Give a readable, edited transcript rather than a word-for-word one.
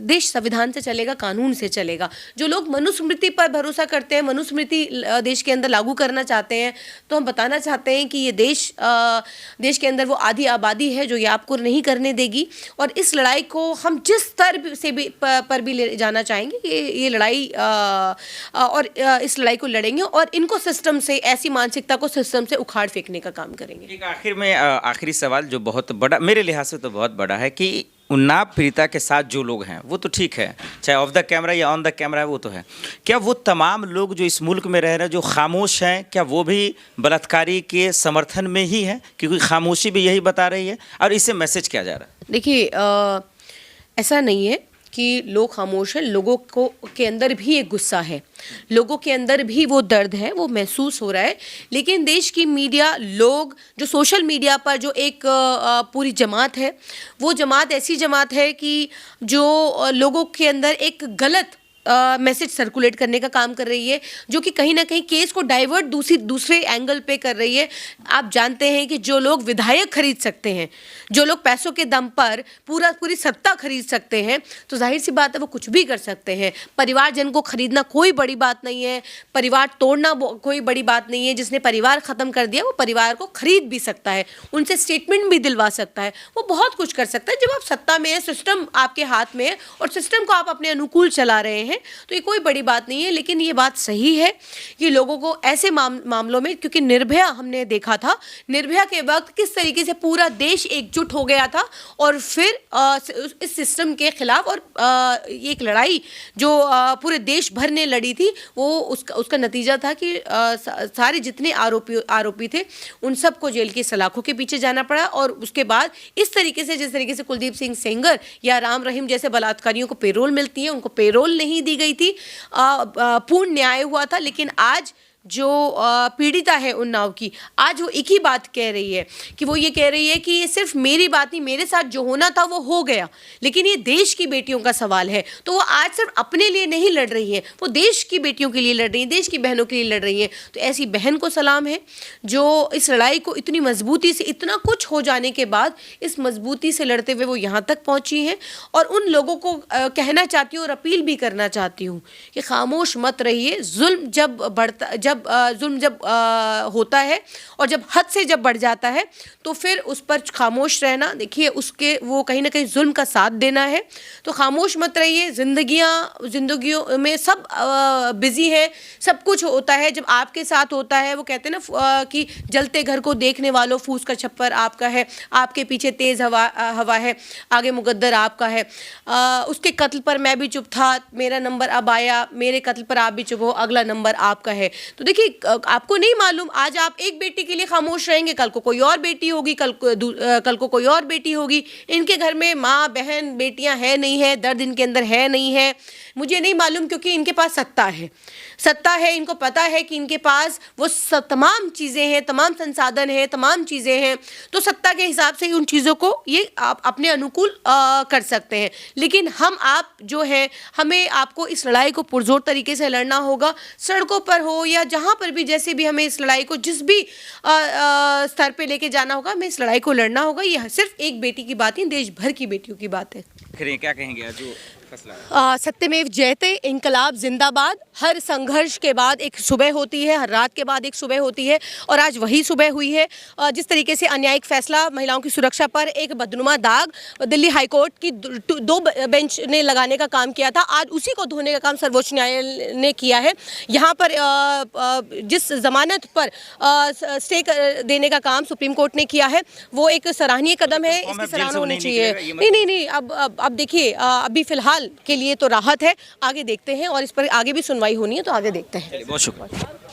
देश संविधान से चलेगा, कानून से चलेगा। जो लोग मनुस्मृति पर भरोसा करते हैं, मनुस्मृति देश के अंदर लागू करना चाहते हैं, तो हम बताना चाहते हैं कि ये देश के अंदर वो आधी आबादी है जो ये आपको नहीं करने देगी। और इस लड़ाई को हम जिस स्तर से भी पर भी ले जाना चाहेंगे, ये लड़ाई और इस लड़ाई को लड़ेंगे और इनको सिस्टम से, ऐसी मानसिकता को सिस्टम से उखाड़ फेंकने का काम करेंगे। एक आखिर में आखिरी सवाल जो बहुत बड़ा, मेरे लिहाज से तो बहुत बड़ा है, कि उन्नाव पीड़िता के साथ जो लोग हैं वो तो ठीक है, चाहे ऑफ द कैमरा या ऑन द कैमरा है वो तो है, क्या वो तमाम लोग जो इस मुल्क में रह रहे हैं जो खामोश हैं, क्या वो भी बलात्कारी के समर्थन में ही है? क्योंकि खामोशी भी यही बता रही है। और इससे मैसेज क्या जा रहा है? देखिए, ऐसा नहीं है कि लोग खामोश हैं, लोगों को के अंदर भी एक गुस्सा है, लोगों के अंदर भी वो दर्द है, वो महसूस हो रहा है। लेकिन देश की मीडिया, लोग जो सोशल मीडिया पर जो एक पूरी जमात है, वो जमात ऐसी जमात है कि जो लोगों के अंदर एक गलत मैसेज सर्कुलेट करने का काम कर रही है, जो कि कहीं ना कहीं केस को डाइवर्ट दूसरे एंगल पे कर रही है। आप जानते हैं कि जो लोग विधायक खरीद सकते हैं, जो लोग पैसों के दम पर पूरी सत्ता खरीद सकते हैं, तो जाहिर सी बात है वो कुछ भी कर सकते हैं। परिवारजन को खरीदना कोई बड़ी बात नहीं है, परिवार तोड़ना कोई बड़ी बात नहीं है। जिसने परिवार ख़त्म कर दिया वो परिवार को खरीद भी सकता है, उनसे स्टेटमेंट भी दिलवा सकता है, वो बहुत कुछ कर सकता है। जब आप सत्ता में है, सिस्टम आपके हाथ में है और सिस्टम को आप अपने अनुकूल चला रहे हैं, तो ये कोई बड़ी बात नहीं है। लेकिन ये बात सही है कि लोगों को ऐसे मामलों में, क्योंकि निर्भया हमने देखा था, निर्भया के वक्त किस तरीके से पूरा देश एकजुट हो गया था और फिर इस सिस्टम के खिलाफ और एक लड़ाई जो पूरे देश भर ने लड़ी थी, वो उसका नतीजा था कि सारे जितने आरोपी थे उन सबको जेल की सलाखों के पीछे जाना पड़ा। और उसके बाद इस तरीके से, जिस तरीके से कुलदीप सिंह सेंगर या राम रहीम जैसे बलात्कारियों को पेरोल मिलती है, उनको पेरोल नहीं दी गई थी, पूर्ण न्याय हुआ था। लेकिन आज जो पीड़िता है उन्नाव की, आज वो एक ही बात कह रही है कि वो ये कह रही है कि ये सिर्फ मेरी बात नहीं, मेरे साथ जो होना था वो हो गया, लेकिन ये देश की बेटियों का सवाल है। तो वो आज सिर्फ अपने लिए नहीं लड़ रही है, वो देश की बेटियों के लिए लड़ रही है, देश की बहनों के लिए लड़ रही है। तो ऐसी बहन को सलाम है जो इस लड़ाई को इतनी मजबूती से, इतना कुछ हो जाने के बाद इस मजबूती से लड़ते हुए वो यहाँ तक पहुँची हैं। और उन लोगों को कहना चाहती हूँ और अपील भी करना चाहती हूँ कि खामोश मत रहिए। जुल्म जब होता है और जब हद से जब बढ़ जाता है तो फिर उस पर खामोश रहना, देखिए उसके वो कहीं ना कहीं जुल्म का साथ देना है। तो खामोश मत रहिए। जिंदगियों में सब बिजी है, सब कुछ होता है। जब आपके साथ होता है, वो कहते हैं ना कि जलते घर को देखने वालों, फूस का छप्पर आपका है, आपके पीछे तेज हवा है, आगे मुकद्दर आपका है। उसके कत्ल पर मैं भी चुप था, मेरा नंबर अब आया, मेरे कत्ल पर आप भी चुप हो, अगला नंबर आपका है। तो देखिए, आपको नहीं मालूम, आज आप एक बेटी के लिए खामोश रहेंगे, कल को कोई और बेटी होगी, कल को कोई और बेटी होगी। इनके घर में माँ बहन बेटियां है नहीं है, दर्द इनके अंदर है नहीं है, मुझे नहीं मालूम, क्योंकि इनके पास सत्ता है। इनको पता है कि इनके पास वो तमाम चीज़ें हैं, तमाम संसाधन हैं, तमाम चीज़ें हैं। तो सत्ता के हिसाब से उन चीज़ों को ये आप अपने अनुकूल कर सकते हैं। लेकिन आप जो है, हमें आपको इस लड़ाई को पुरजोर तरीके से लड़ना होगा, सड़कों पर हो या जहाँ पर भी, जैसे भी हमें इस लड़ाई को जिस भी स्तर पे लेके जाना होगा, हमें इस लड़ाई को लड़ना होगा। यह सिर्फ एक बेटी की बात नहीं, देश भर की बेटियों की बात है। क्या कहेंगे जो सत्यमेव जयते, इंकलाब जिंदाबाद। हर संघर्ष के बाद एक सुबह होती है, हर रात के बाद एक सुबह होती है, और आज वही सुबह हुई है। जिस तरीके से अन्यायिक फैसला महिलाओं की सुरक्षा पर एक बदनुमा दाग दिल्ली हाईकोर्ट की दो बेंच ने लगाने का काम किया था, आज उसी को धोने का काम सर्वोच्च न्यायालय ने किया है। यहाँ पर जिस जमानत पर स्टे देने का काम सुप्रीम कोर्ट ने किया है, वो एक सराहनीय कदम है, इसकी सराहना होनी चाहिए। नहीं, अब देखिए, अभी फिलहाल के लिए तो राहत है, आगे देखते हैं, और इस पर आगे भी सुनवाई होनी है, तो आगे देखते हैं। बहुत शुक्रिया।